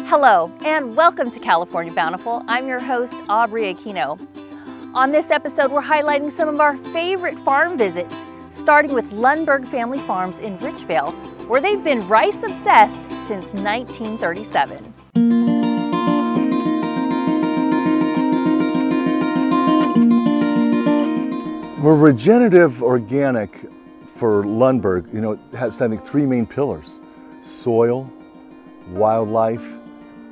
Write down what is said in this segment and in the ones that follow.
Hello, and welcome to California Bountiful. I'm your host, Aubrey Aquino. On this episode, we're highlighting some of our favorite farm visits, starting with Lundberg Family Farms in Richvale, where they've been rice obsessed since 1937. We're regenerative organic for Lundberg. It has, I think, three main pillars: soil, wildlife,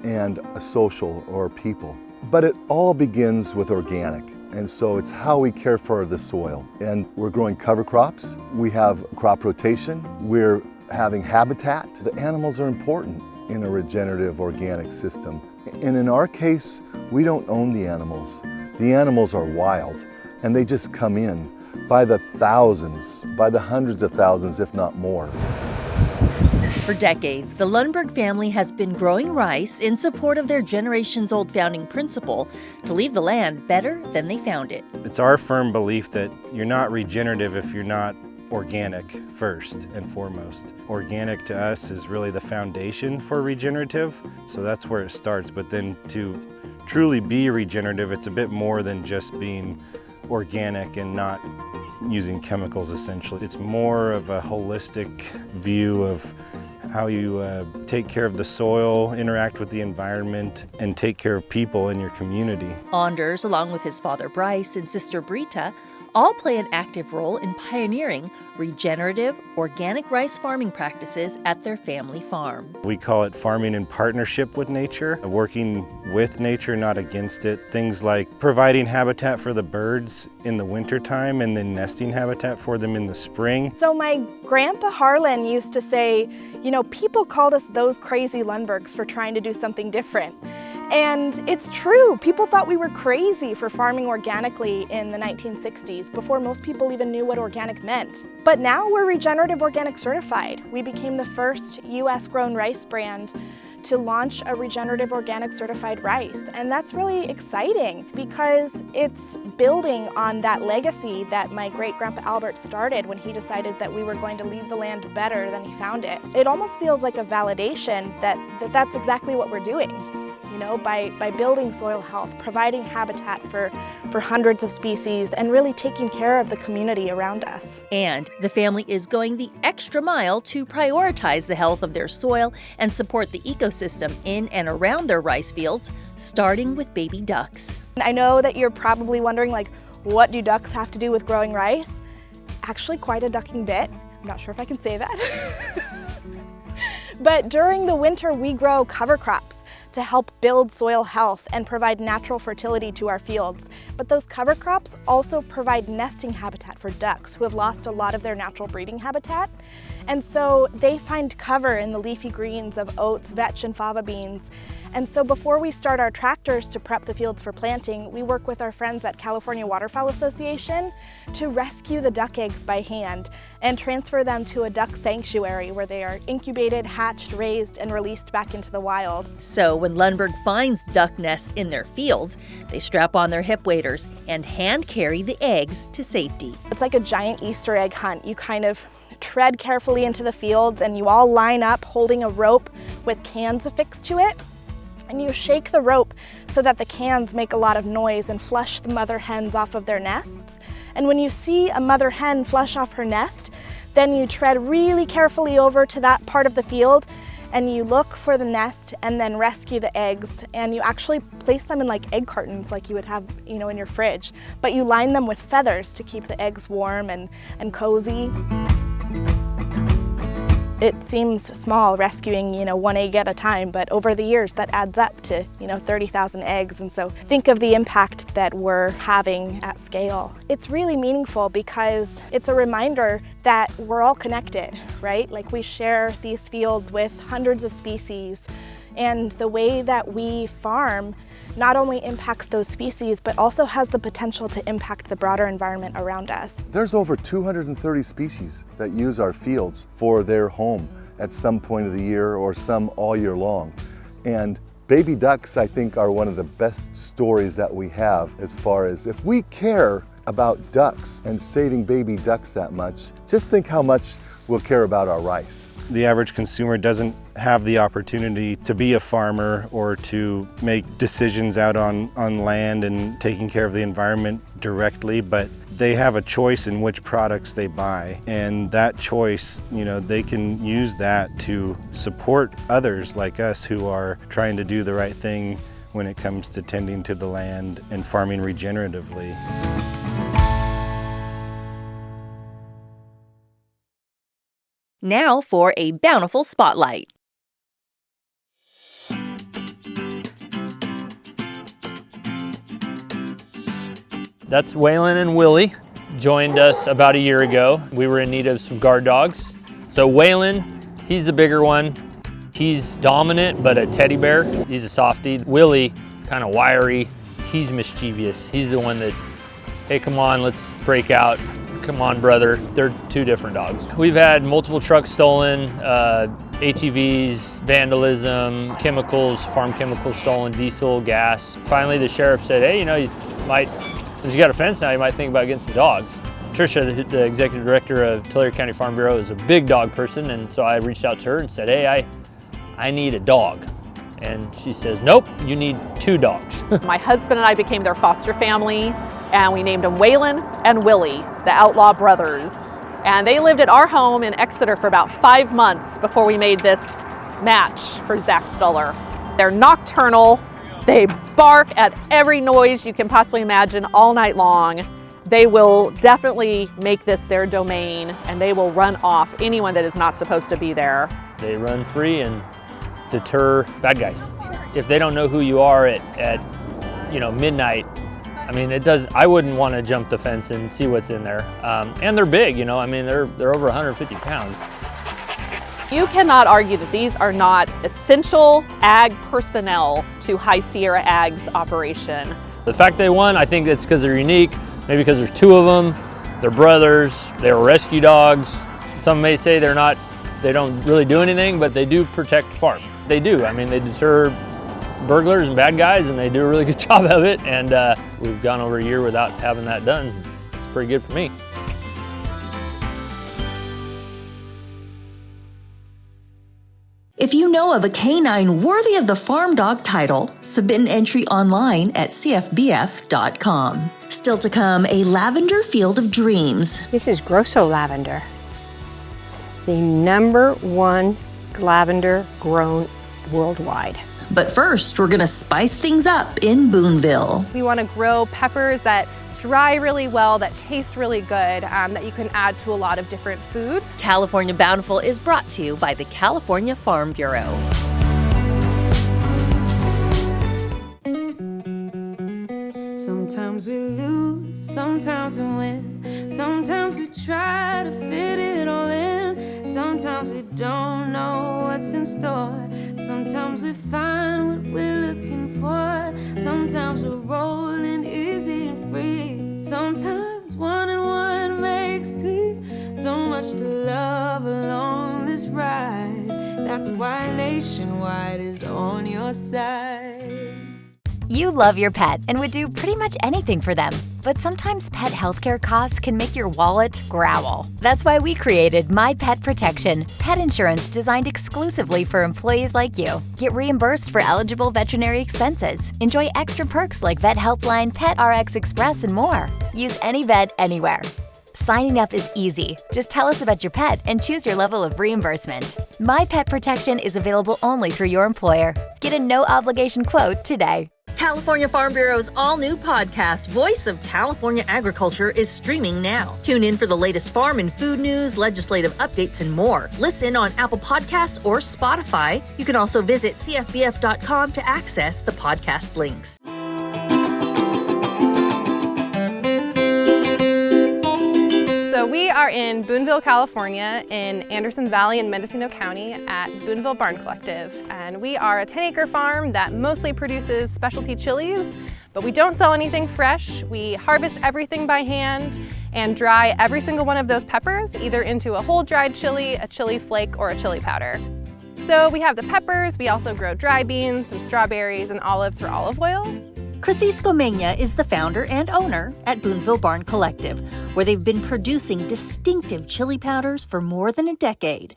and a social or people. But it all begins with organic. And so it's how we care for the soil. And we're growing cover crops. We have crop rotation. We're having habitat. The animals are important in a regenerative organic system. And in our case, we don't own the animals. The animals are wild, and they just come in by the thousands, by the hundreds of thousands, if not more. For decades, the Lundberg family has been growing rice in support of their generations-old founding principle to leave the land better than they found it. It's our firm belief that you're not regenerative if you're not organic first and foremost. Organic to us is really the foundation for regenerative, so that's where it starts. But then to truly be regenerative, it's a bit more than just being organic and not using chemicals, essentially. It's more of a holistic view of how you take care of the soil, interact with the environment, and take care of people in your community. Anders, along with his father Bryce and sister Brita, all play an active role in pioneering regenerative, organic rice farming practices at their family farm. We call it farming in partnership with nature, working with nature, not against it. Things like providing habitat for the birds in the wintertime and then nesting habitat for them in the spring. So my grandpa Harlan used to say, people called us those crazy Lundbergs for trying to do something different. And it's true, people thought we were crazy for farming organically in the 1960s, before most people even knew what organic meant. But now we're regenerative organic certified. We became the first US grown rice brand to launch a regenerative organic certified rice. And that's really exciting because it's building on that legacy that my great-grandpa Albert started when he decided that we were going to leave the land better than he found it. It almost feels like a validation that that's exactly what we're doing. By building soil health, providing habitat for hundreds of species, and really taking care of the community around us. And the family is going the extra mile to prioritize the health of their soil and support the ecosystem in and around their rice fields, starting with baby ducks. I know that you're probably wondering, what do ducks have to do with growing rice? Actually, quite a ducking bit. I'm not sure if I can say that. But during the winter, we grow cover crops to help build soil health and provide natural fertility to our fields. But those cover crops also provide nesting habitat for ducks who have lost a lot of their natural breeding habitat. And so they find cover in the leafy greens of oats, vetch, and fava beans. And so before we start our tractors to prep the fields for planting, we work with our friends at California Waterfowl Association to rescue the duck eggs by hand and transfer them to a duck sanctuary where they are incubated, hatched, raised, and released back into the wild. So when Lundberg finds duck nests in their fields, they strap on their hip waders and hand carry the eggs to safety. It's like a giant Easter egg hunt. You kind of tread carefully into the fields and you all line up holding a rope with cans affixed to it. And you shake the rope so that the cans make a lot of noise and flush the mother hens off of their nests. And when you see a mother hen flush off her nest, then you tread really carefully over to that part of the field and you look for the nest and then rescue the eggs. And you actually place them in egg cartons like you would have, in your fridge. But you line them with feathers to keep the eggs warm and cozy. It seems small, rescuing, one egg at a time, but over the years that adds up to, 30,000 eggs. And so think of the impact that we're having at scale. It's really meaningful because it's a reminder that we're all connected, right? We share these fields with hundreds of species, and the way that we farm not only impacts those species, but also has the potential to impact the broader environment around us. There's over 230 species that use our fields for their home at some point of the year or some all year long. And baby ducks, I think, are one of the best stories that we have as far as if we care about ducks and saving baby ducks that much, just think how much we'll care about our rice. The average consumer doesn't have the opportunity to be a farmer or to make decisions out on land and taking care of the environment directly, but they have a choice in which products they buy. And that choice, they can use that to support others like us who are trying to do the right thing when it comes to tending to the land and farming regeneratively. Now for a Bountiful Spotlight. That's Waylon and Willie. Joined us about a year ago. We were in need of some guard dogs. So Waylon, he's the bigger one. He's dominant, but a teddy bear. He's a softie. Willie, kind of wiry. He's mischievous. He's the one that, hey, come on, let's break out. Come on, brother. They're two different dogs. We've had multiple trucks stolen, ATVs, vandalism, chemicals, farm chemicals stolen, diesel, gas. Finally, the sheriff said, hey, since you got a fence now, you might think about getting some dogs. Tricia, the executive director of Tulare County Farm Bureau, is a big dog person, and so I reached out to her and said, hey, I need a dog. And she says, nope, you need 2 dogs. My husband and I became their foster family, and we named them Waylon and Willie, the Outlaw Brothers. And they lived at our home in Exeter for about 5 months before we made this match for Zach Stuller. They're nocturnal. They bark at every noise you can possibly imagine all night long. They will definitely make this their domain, and they will run off anyone that is not supposed to be there. They run free and deter bad guys. If they don't know who you are at midnight, I wouldn't want to jump the fence and see what's in there. And they're big, they're over 150 pounds. You cannot argue that these are not essential ag personnel to High Sierra Ag's operation. The fact they won, I think it's because they're unique, maybe because there's 2 of them, they're brothers, they were rescue dogs. Some may say they don't really do anything, but they do protect farm. They do, they deter burglars and bad guys, and they do a really good job of it, and we've gone over a year without having that done. It's pretty good for me. If you know of a canine worthy of the farm dog title, submit an entry online at cfbf.com. Still to come, a lavender field of dreams. This is Grosso lavender, the #1 lavender grown worldwide. But first, we're going to spice things up in Boonville. We want to grow peppers that dry really well, that taste really good, that you can add to a lot of different food. California Bountiful is brought to you by the California Farm Bureau. Sometimes we lose, sometimes we win. Sometimes we try to fit it all in. Sometimes we don't know what's in store. Sometimes we find what we're looking for. Sometimes we're rolling easy and free. Sometimes 1 and 1 makes 3. So much to love along this ride. That's why Nationwide is on your side. You love your pet and would do pretty much anything for them. But sometimes pet healthcare costs can make your wallet growl. That's why we created My Pet Protection, pet insurance designed exclusively for employees like you. Get reimbursed for eligible veterinary expenses. Enjoy extra perks like Vet Helpline, Pet RX Express, and more. Use any vet anywhere. Signing up is easy. Just tell us about your pet and choose your level of reimbursement. My Pet Protection is available only through your employer. Get a no-obligation quote today. California Farm Bureau's all-new podcast, Voice of California Agriculture, is streaming now. Tune in for the latest farm and food news, legislative updates, and more. Listen on Apple Podcasts or Spotify. You can also visit cfbf.com to access the podcast links. So we are in Boonville, California, in Anderson Valley in Mendocino County at Boonville Barn Collective. And we are a 10-acre farm that mostly produces specialty chilies, but we don't sell anything fresh. We harvest everything by hand and dry every single one of those peppers either into a whole dried chili, a chili flake, or a chili powder. So we have the peppers, we also grow dry beans, some strawberries, and olives for olive oil. Francisco Mena is the founder and owner at Boonville Barn Collective, where they've been producing distinctive chili powders for more than a decade.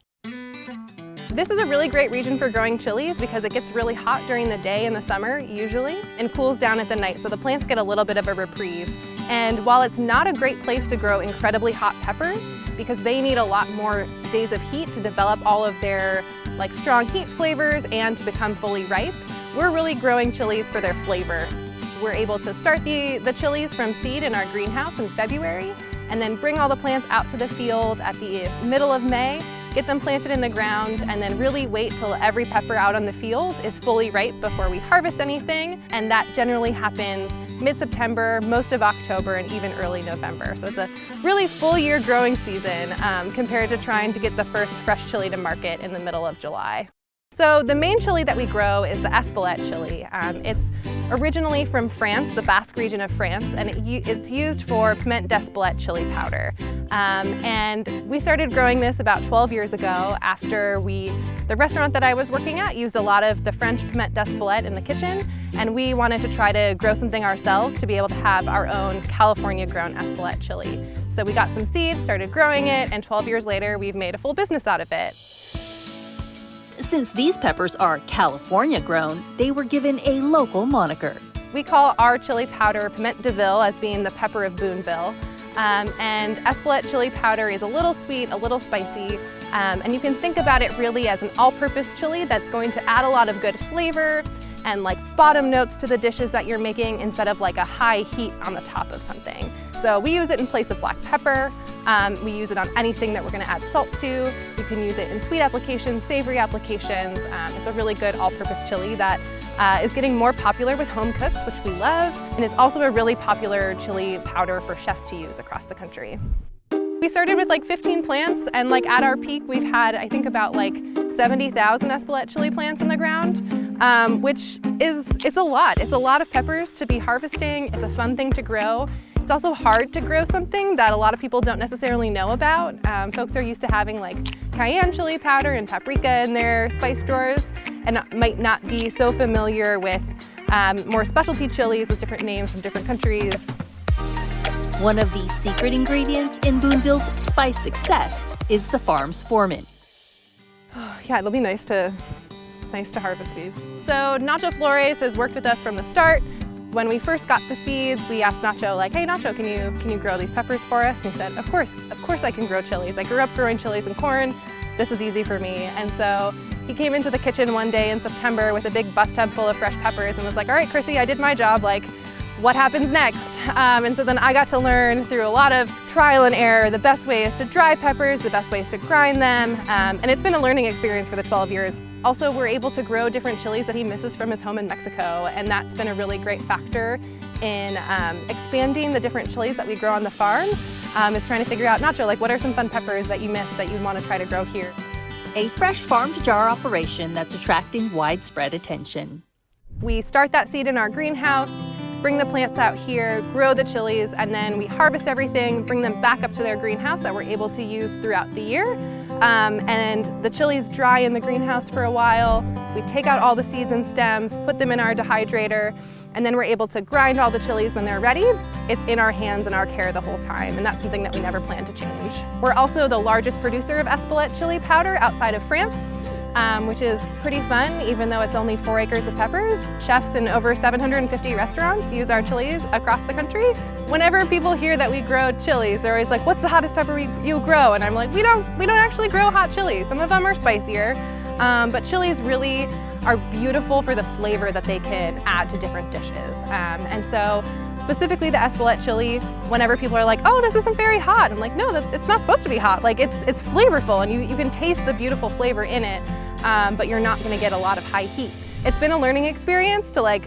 This is a really great region for growing chilies because it gets really hot during the day in the summer, usually, and cools down at the night, so the plants get a little bit of a reprieve. And while it's not a great place to grow incredibly hot peppers, because they need a lot more days of heat to develop all of their strong heat flavors and to become fully ripe, we're really growing chilies for their flavor. We're able to start the chilies from seed in our greenhouse in February, and then bring all the plants out to the field at the middle of May, get them planted in the ground, and then really wait till every pepper out on the field is fully ripe before we harvest anything. And that generally happens mid-September, most of October, and even early November. So it's a really full year growing season compared to trying to get the first fresh chili to market in the middle of July. So the main chili that we grow is the Espelette chili. It's originally from France, the Basque region of France, and it's used for piment d'Espelette chili powder. And we started growing this about 12 years ago after the restaurant that I was working at used a lot of the French piment d'Espelette in the kitchen, and we wanted to try to grow something ourselves to be able to have our own California-grown Espelette chili. So we got some seeds, started growing it, and 12 years later we've made a full business out of it. Since these peppers are California grown, they were given a local moniker. We call our chili powder Piment de Ville as being the pepper of Boonville. And Espelette chili powder is a little sweet, a little spicy, and you can think about it really as an all-purpose chili that's going to add a lot of good flavor and bottom notes to the dishes that you're making instead of a high heat on the top of something. So we use it in place of black pepper. We use it on anything that we're going to add salt to. You can use it in sweet applications, savory applications. It's a really good all-purpose chili that is getting more popular with home cooks, which we love, and it's also a really popular chili powder for chefs to use across the country. We started with 15 plants, and at our peak we've had I think about 70,000 Espelette chili plants in the ground, which it's a lot. It's a lot of peppers to be harvesting. It's a fun thing to grow. It's also hard to grow something that a lot of people don't necessarily know about. Folks are used to having cayenne chili powder and paprika in their spice drawers and might not be so familiar with more specialty chilies with different names from different countries. One of the secret ingredients in Boonville's spice success is the farm's foreman. Yeah, it'll be nice to harvest these. So Nacho Flores has worked with us from the start. When we first got the seeds, we asked Nacho, hey Nacho, can you grow these peppers for us? And he said, of course I can grow chilies. I grew up growing chilies and corn. This is easy for me. And so he came into the kitchen one day in September with a big bus tub full of fresh peppers and was like, all right, Chrissy, I did my job. What happens next? And so then I got to learn through a lot of trial and error the best ways to dry peppers, the best ways to grind them. And it's been a learning experience for the 12 years. Also, we're able to grow different chilies that he misses from his home in Mexico, and that's been a really great factor in expanding the different chilies that we grow on the farm, is trying to figure out, Nacho, what are some fun peppers that you miss that you want to try to grow here? A fresh farm-to-jar operation that's attracting widespread attention. We start that seed in our greenhouse, bring the plants out here, grow the chilies, and then we harvest everything, bring them back up to their greenhouse that we're able to use throughout the year. And the chilies dry in the greenhouse for a while. We take out all the seeds and stems, put them in our dehydrator, and then we're able to grind all the chilies when they're ready. It's in our hands and our care the whole time, and that's something that we never plan to change. We're also the largest producer of Espelette chili powder outside of France, which is pretty fun, even though it's only 4 acres of peppers. Chefs in over 750 restaurants use our chilies across the country. Whenever people hear that we grow chilies, they're always like, what's the hottest pepper you grow? And I'm like, we don't actually grow hot chilies. Some of them are spicier, but chilies really are beautiful for the flavor that they can add to different dishes. And so specifically the Espelette chili, whenever people are like, oh, this isn't very hot, I'm like, no, it's not supposed to be hot. It's flavorful, and you can taste the beautiful flavor in it, but you're not gonna get a lot of high heat. It's been a learning experience to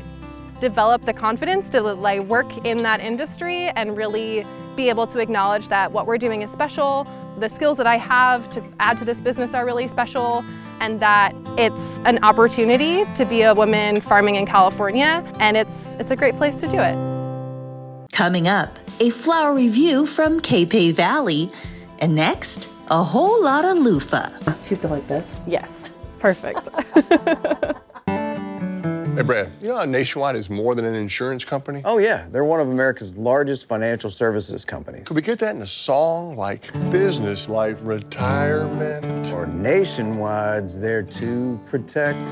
develop the confidence to work in that industry and really be able to acknowledge that what we're doing is special, the skills that I have to add to this business are really special, and that it's an opportunity to be a woman farming in California, and it's a great place to do it. Coming up, a flower review from Capay Valley, and next, a whole lot of loofah. Should go like this? Yes, perfect. Hey, Brad, you know how Nationwide is more than an insurance company? Oh, yeah. They're one of America's largest financial services companies. Could we get that in a song like business, life, retirement? Or Nationwide's there to protect.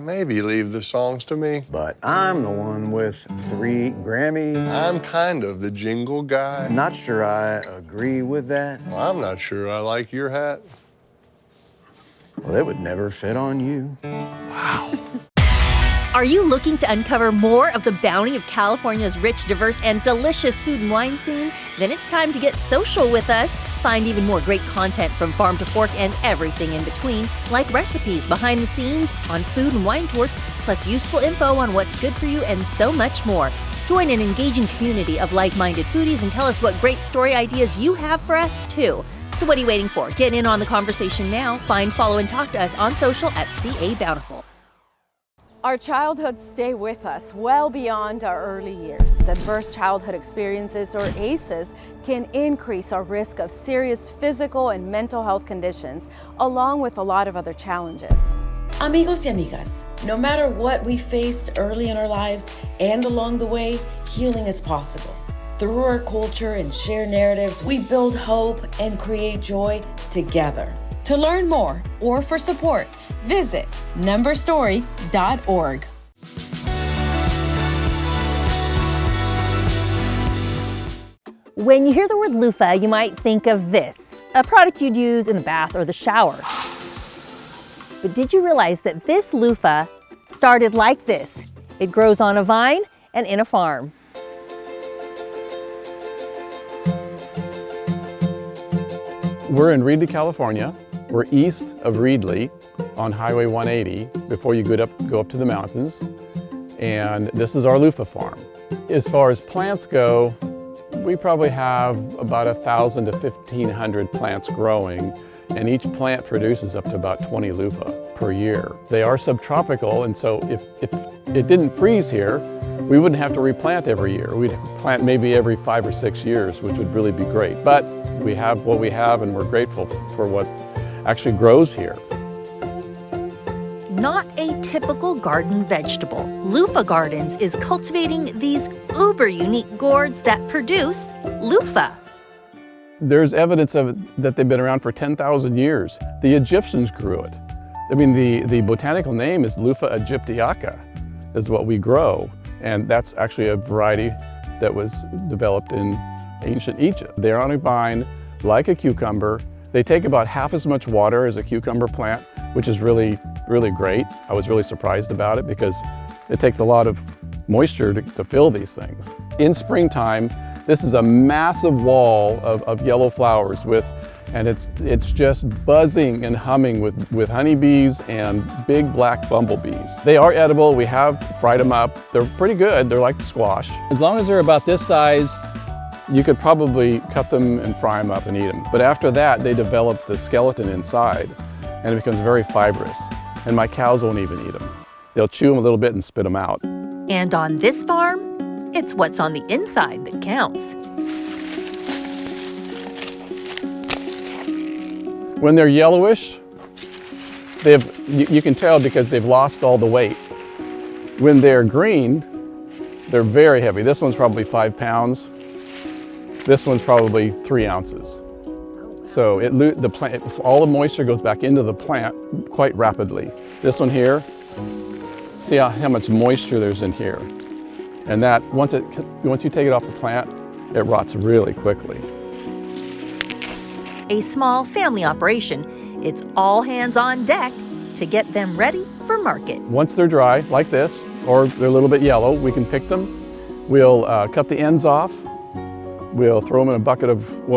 Maybe leave the songs to me. But I'm the one with 3 Grammys. I'm kind of the jingle guy. Not sure I agree with that. Well, I'm not sure I like your hat. Well, it would never fit on you. Wow. Are you looking to uncover more of the bounty of California's rich, diverse, and delicious food and wine scene? Then it's time to get social with us. Find even more great content from farm to fork and everything in between, like recipes, behind the scenes, on food and wine tours, plus useful info on what's good for you and so much more. Join an engaging community of like-minded foodies and tell us what great story ideas you have for us, too. So what are you waiting for? Get in on the conversation now. Find, follow, and talk to us on social at CA Bountiful. Our childhoods stay with us well beyond our early years. Adverse childhood experiences, or ACEs, can increase our risk of serious physical and mental health conditions, along with a lot of other challenges. Amigos y amigas, no matter what we faced early in our lives and along the way, healing is possible. Through our culture and shared narratives, we build hope and create joy together. To learn more or for support, visit numberstory.org. When you hear the word loofah, you might think of this, a product you'd use in the bath or the shower. But did you realize that this loofah started like this? It grows on a vine and in a farm. We're in Reedley, California. We're east of Reedley on Highway 180 before you go up to the mountains. And this is our loofah farm. As far as plants go, we probably have about 1,000 to 1,500 plants growing, and each plant produces up to about 20 loofah per year. They are subtropical, and so if it didn't freeze here, we wouldn't have to replant every year. We'd plant maybe every 5 or 6 years, which would really be great. But we have what we have, and we're grateful for what actually grows here. Not a typical garden vegetable, Luffa Gardens is cultivating these uber unique gourds that produce loofah. There's evidence of it that they've been around for 10,000 years. The Egyptians grew it. I mean, the botanical name is Luffa aegyptiaca, is what we grow. And that's actually a variety that was developed in ancient Egypt. They're on a vine like a cucumber. They take about half as much water as a cucumber plant, which is really, really great. I was really surprised about it because it takes a lot of moisture to fill these things. In springtime, this is a massive wall of yellow flowers and it's just buzzing and humming with honeybees and big black bumblebees. They are edible. We have fried them up. They're pretty good. They're like squash. As long as they're about this size, you could probably cut them and fry them up and eat them. But after that, they develop the skeleton inside and it becomes very fibrous. And my cows won't even eat them. They'll chew them a little bit and spit them out. And on this farm, it's what's on the inside that counts. When they're yellowish, you can tell because they've lost all the weight. When they're green, they're very heavy. This one's probably 5 pounds. This one's probably 3 ounces. So all the moisture goes back into the plant quite rapidly. This one here, see how much moisture there's in here. And that, once you take it off the plant, it rots really quickly. A small family operation. It's all hands on deck to get them ready for market. Once they're dry, like this, or they're a little bit yellow, we can pick them. We'll cut the ends off. We'll throw them in a bucket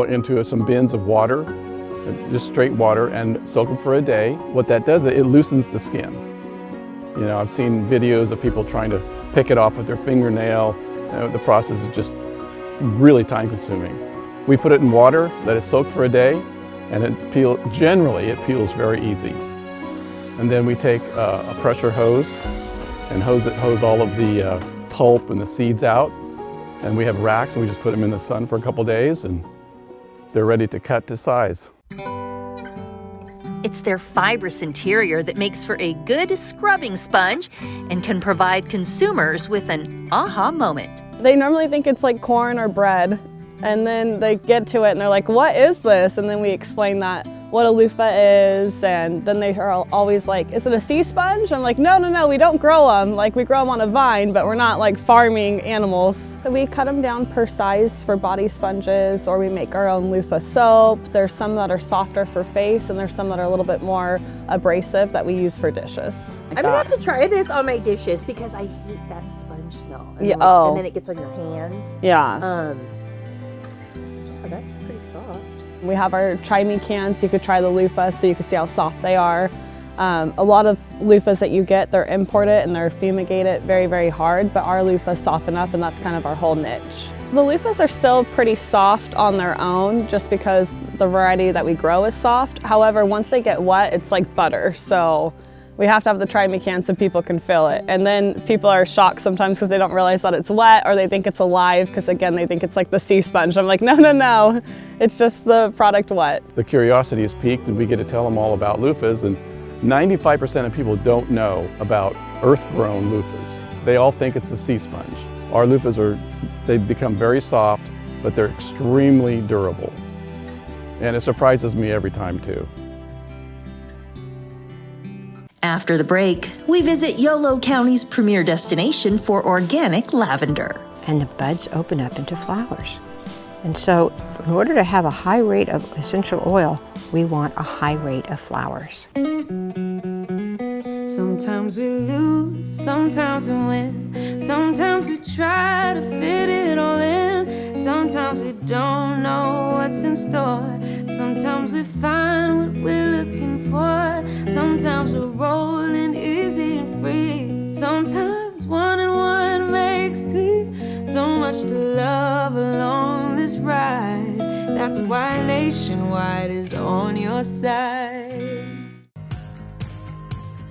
into some bins of water, just straight water, and soak them for a day. What that does, it loosens the skin. You know, I've seen videos of people trying to pick it off with their fingernail. The process is just really time consuming. We put it in water, let it soak for a day, and generally it peels very easy. And then we take a pressure hose and hose all of the pulp and the seeds out. And we have racks and we just put them in the sun for a couple days and they're ready to cut to size. It's their fibrous interior that makes for a good scrubbing sponge and can provide consumers with an aha moment. They normally think it's like corn or bread, and then they get to it and they're like, what is this? And then we explain that, what a loofah is, and then they are always like, is it a sea sponge? I'm like, no, we don't grow them. Like, we grow them on a vine, but we're not like farming animals. So we cut them down per size for body sponges, or we make our own loofah soap. There's some that are softer for face, and there's some that are a little bit more abrasive that we use for dishes. I'm gonna have to try this on my dishes because I hate that sponge smell. And Yeah, then, oh. And then it gets on your hands. Yeah. Yeah, that's pretty soft. We have our Try Me cans. You could try the loofahs so you can see how soft they are. A lot of loofahs that you get, they're imported and they're fumigated very, very hard, but our loofahs soften up, and that's kind of our whole niche. The loofahs are still pretty soft on their own just because the variety that we grow is soft. However, once they get wet, it's like butter. So we have to have the Try Me can so people can feel it. And then people are shocked sometimes because they don't realize that it's wet, or they think it's alive because, again, they think it's like the sea sponge. I'm like, no, it's just the product wet. The curiosity is piqued, and we get to tell them all about loofahs, and 95% of people don't know about earth-grown loofahs. They all think it's a sea sponge. Our loofahs they become very soft, but they're extremely durable. And it surprises me every time too. After the break, we visit Yolo County's premier destination for organic lavender. And the buds open up into flowers. And so in order to have a high rate of essential oil, we want a high rate of flowers. Sometimes we lose, sometimes we win. Sometimes we try to fit it all in. Sometimes we don't know what's in store. Sometimes we find what we're looking for. Sometimes we're rolling easy and free. Sometimes 1 and 1 makes 3. So much to love along this ride. That's why Nationwide is on your side.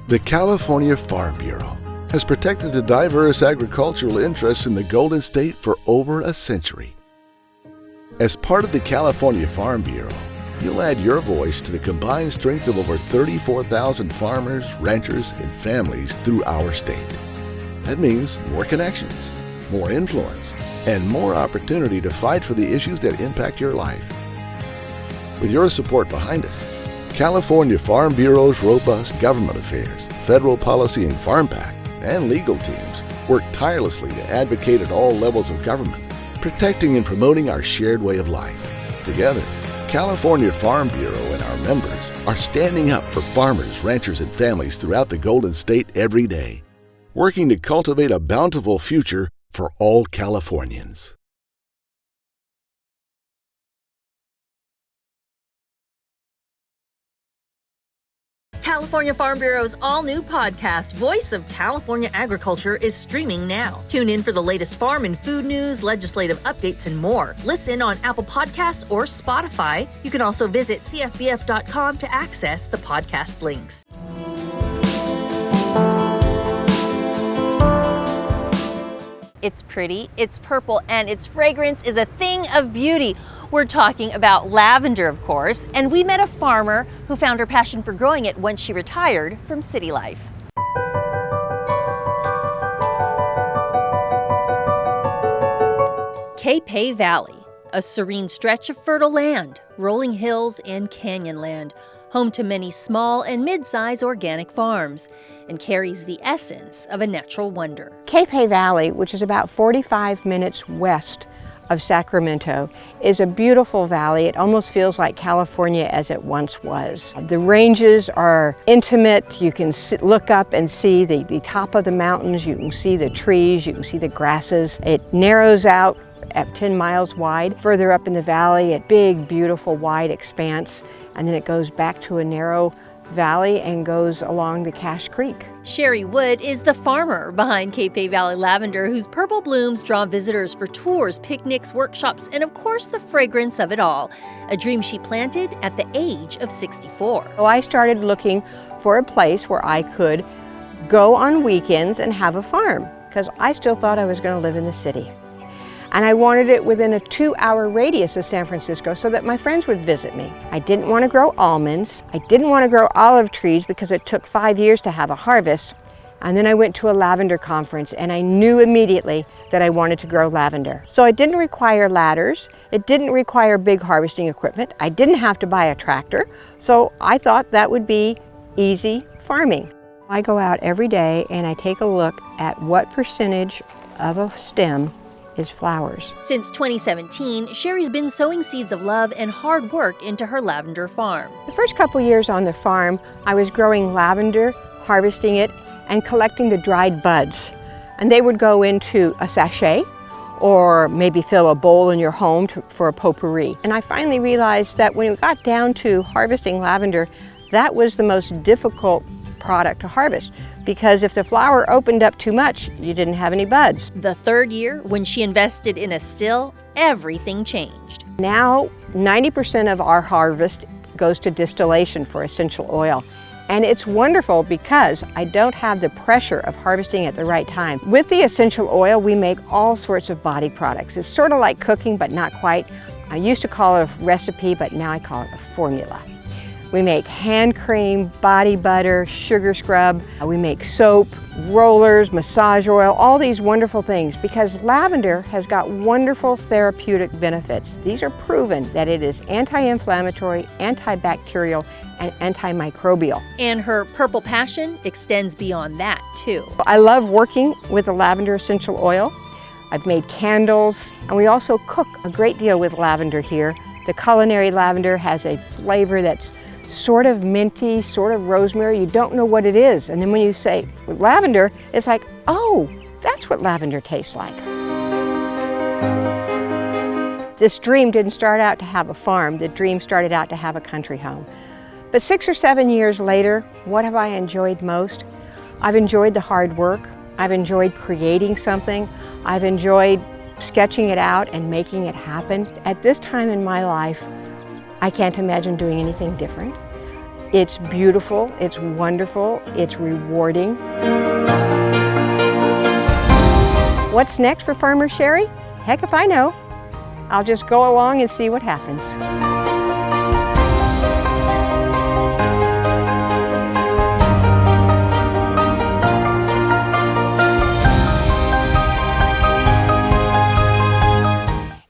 The California Farm Bureau has protected the diverse agricultural interests in the Golden State for over a century. As part of the California Farm Bureau, you'll add your voice to the combined strength of over 34,000 farmers, ranchers, and families through our state. That means more connections, more influence, and more opportunity to fight for the issues that impact your life. With your support behind us, California Farm Bureau's robust government affairs, federal policy and farm PAC, and legal teams work tirelessly to advocate at all levels of government, protecting and promoting our shared way of life. Together, California Farm Bureau and our members are standing up for farmers, ranchers, and families throughout the Golden State every day, working to cultivate a bountiful future for all Californians. California Farm Bureau's all-new podcast, Voice of California Agriculture, is streaming now. Tune in for the latest farm and food news, legislative updates, and more. Listen on Apple Podcasts or Spotify. You can also visit cfbf.com to access the podcast links. It's pretty, it's purple, and its fragrance is a thing of beauty. We're talking about lavender, of course, and we met a farmer who found her passion for growing it once she retired from city life. Capay Valley, a serene stretch of fertile land, rolling hills and canyon land, home to many small and mid-size organic farms, and carries the essence of a natural wonder. Capay Valley, which is about 45 minutes west of Sacramento, is a beautiful valley. It almost feels like California as it once was. The ranges are intimate. You can look up and see the top of the mountains. You can see the trees. You can see the grasses. It narrows out at 10 miles wide. Further up in the valley, a big, beautiful, wide expanse. And then it goes back to a narrow valley and goes along the Cache Creek. Sherry Wood is the farmer behind Capay Valley Lavender, whose purple blooms draw visitors for tours, picnics, workshops, and of course the fragrance of it all, a dream she planted at the age of 64. So I started looking for a place where I could go on weekends and have a farm, because I still thought I was going to live in the city. And I wanted it within a 2-hour radius of San Francisco so that my friends would visit me. I didn't want to grow almonds. I didn't want to grow olive trees because it took 5 years to have a harvest. And then I went to a lavender conference and I knew immediately that I wanted to grow lavender. So it didn't require ladders. It didn't require big harvesting equipment. I didn't have to buy a tractor. So I thought that would be easy farming. I go out every day and I take a look at what percentage of a stem is flowers. Since 2017, Sherry's been sowing seeds of love and hard work into her lavender farm. The first couple years on the farm, I was growing lavender, harvesting it, and collecting the dried buds. And they would go into a sachet or maybe fill a bowl in your home for a potpourri. And I finally realized that when it got down to harvesting lavender, that was the most difficult product to harvest, because if the flower opened up too much, you didn't have any buds. The third year, when she invested in a still, everything changed. Now, 90% of our harvest goes to distillation for essential oil. And it's wonderful because I don't have the pressure of harvesting at the right time. With the essential oil, we make all sorts of body products. It's sort of like cooking, but not quite. I used to call it a recipe, but now I call it a formula. We make hand cream, body butter, sugar scrub. We make soap, rollers, massage oil, all these wonderful things because lavender has got wonderful therapeutic benefits. These are proven that it is anti-inflammatory, antibacterial, and antimicrobial. And her purple passion extends beyond that too. I love working with the lavender essential oil. I've made candles, and we also cook a great deal with lavender here. The culinary lavender has a flavor that's sort of minty, sort of rosemary. You don't know what it is. And then when you say lavender, it's like, oh, that's what lavender tastes like. This dream didn't start out to have a farm. The dream started out to have a country home. But 6 or 7 years later, what have I enjoyed most? I've enjoyed the hard work. I've enjoyed creating something. I've enjoyed sketching it out and making it happen. At this time in my life, I can't imagine doing anything different. It's beautiful, it's wonderful, it's rewarding. What's next for Farmer Sherry? Heck if I know. I'll just go along and see what happens.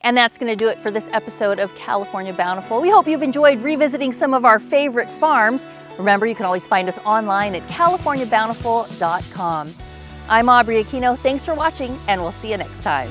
And that's going to do it for this episode of California Bountiful. We hope you've enjoyed revisiting some of our favorite farms. Remember, you can always find us online at californiabountiful.com. I'm Aubrey Aquino. Thanks for watching, and we'll see you next time.